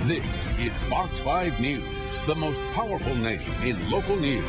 This is Fox 5 News, the most powerful name in local news.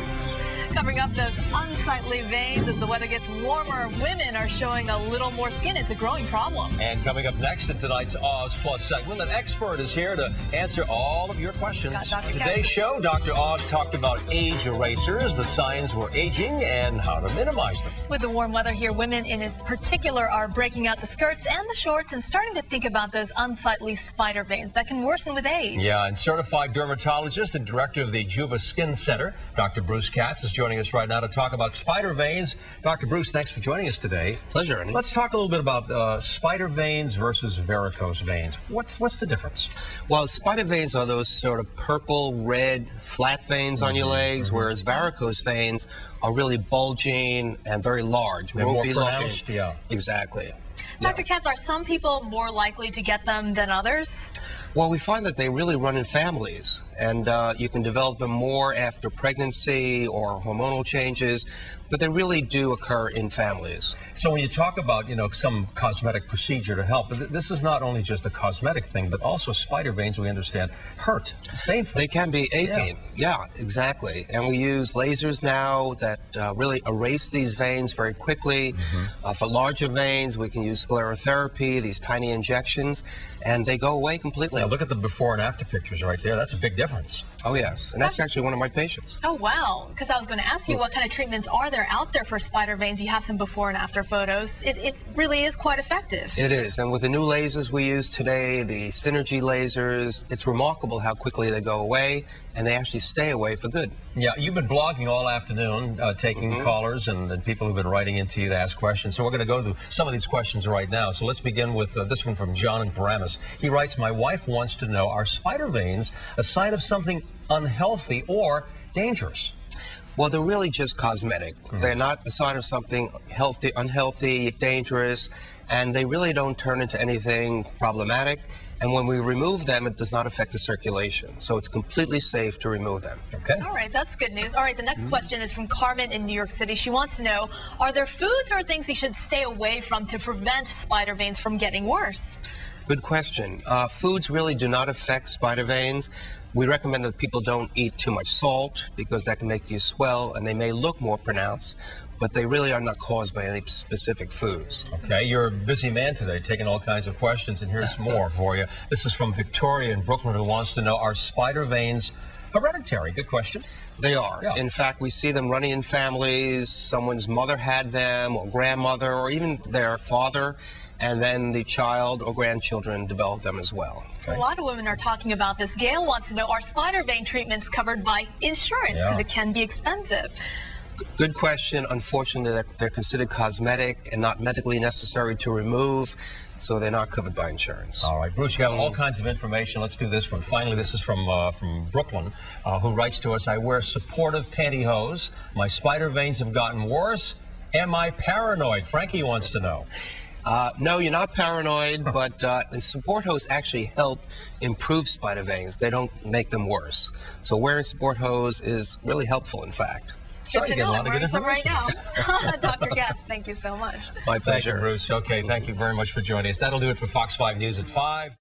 Covering up those unsightly veins as the weather gets warmer, women are showing a little more skin. It's a growing problem. And coming up next in tonight's Oz Plus segment, an expert is here to answer all of your questions. Today's show, Dr. Oz talked about age erasers, the signs we're aging, and how to minimize them. With the warm weather here, women in particular are breaking out the skirts and the shorts and starting to think about those unsightly spider veins that can worsen with age. Yeah, and certified dermatologist and director of the Juba Skin Center, Dr. Bruce Katz, is joining us right now to talk about spider veins. Dr. Bruce, thanks for joining us today. Pleasure, Ernie. Let's talk a little bit about spider veins versus varicose veins. What's the difference? Well, spider veins are those sort of purple, red, flat veins on your legs, whereas varicose veins are really bulging and very large. They're more pronounced, yeah. Exactly. Dr. Katz, are some people more likely to get them than others? Well, we find that they really run in families, and you can develop them more after pregnancy or hormonal changes, but they really do occur in families. So when you talk about, some cosmetic procedure to help, this is not only just a cosmetic thing, but also spider veins, we understand, hurt, painful. They can be aching. Yeah, exactly. And we use lasers now that really erase these veins very quickly. For larger veins, we can use sclerotherapy, these tiny injections, and they go away completely. Now look at the before and after pictures right there. That's a big difference. Oh, yes. And that's actually one of my patients. Oh, wow. Because I was going to ask you what kind of treatments are there out there for spider veins. You have some before and after photos. It really is quite effective. It is. And with the new lasers we use today, the Synergy lasers, it's remarkable how quickly they go away, and they actually stay away for good. Yeah, you've been blogging all afternoon, taking callers and people who've been writing into you to ask questions. So we're going to go through some of these questions right now. So let's begin with this one from John in Paramus. He writes, my wife wants to know, are spider veins a sign of something unhealthy or dangerous? Well, they're really just cosmetic. They're not a sign of something healthy, unhealthy, dangerous, and they really don't turn into anything problematic. And when we remove them, it does not affect the circulation. So it's completely safe to remove them. Okay. All right, that's good news. All right, the next question is from Carmen in New York City. She wants to know, are there foods or things you should stay away from to prevent spider veins from getting worse? Good question. Foods really do not affect spider veins. We recommend that people don't eat too much salt because that can make you swell and they may look more pronounced, but they really are not caused by any specific foods. Okay, you're a busy man today, taking all kinds of questions, and here's more for you. This is from Victoria in Brooklyn, who wants to know, are spider veins hereditary? Good question. They are. Yeah. In fact, we see them running in families. Someone's mother had them, or grandmother, or even their father, and then the child or grandchildren develop them as well. A lot of women are talking about this. Gail wants to know, are spider vein treatments covered by insurance? Because it can be expensive. Good question. Unfortunately, they're considered cosmetic and not medically necessary to remove, so they're not covered by insurance. All right, Bruce, you have all kinds of information. Let's do this one. Finally, this is from Brooklyn, who writes to us, I wear supportive pantyhose. My spider veins have gotten worse. Am I paranoid? Frankie wants to know. No, you're not paranoid, but the support hose actually help improve spider veins. They don't make them worse. So wearing support hose is really helpful, in fact. Good to know. I'm wearing some right now. Dr. Katz, thank you so much. My pleasure. Thank you, Bruce. Okay, thank you very much for joining us. That'll do it for Fox 5 News at 5.